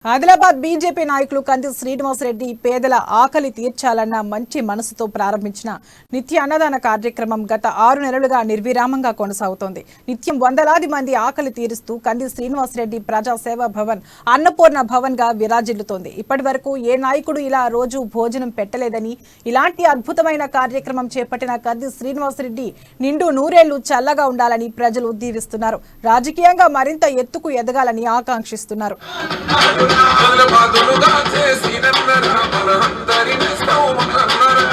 Adilabad BJP నాయకులు కంది శ్రీనివాసరెడ్డి పేదల ఆకలి తీర్చాలన్న మంచి మనసుతో ప్రారంభించిన నిత్య అన్నదాన కార్యక్రమం గత 6 నెలలుగా నిర్విరామంగా కొనసాగుతోంది. నిత్యం వందలాది మంది ఆకలి తీరుస్తూ కంది శ్రీనివాసరెడ్డి ప్రజా సేవా భవన్ అన్నపూర్ణ భవన్ గా విరాజిల్లుతోంది. ఇప్పటివరకు ఏ నాయకుడు ఇలా రోజు భోజనం పెట్టలేదని, ఇలాంటి అద్భుతమైన కార్యక్రమం చేపట్టిన కంది శ్రీనివాసరెడ్డి నిండు నూరేళ్లు చల్లగా ఉండాలని ప్రజలు దీవిస్తున్నారు. రాజకీయంగా మరింత ఎత్తుకు ఎదగాలని ఆకాంక్షిస్తున్నారు. బాదులుగా చేసినన్నరా మన అందరిని స్తోమన్నరా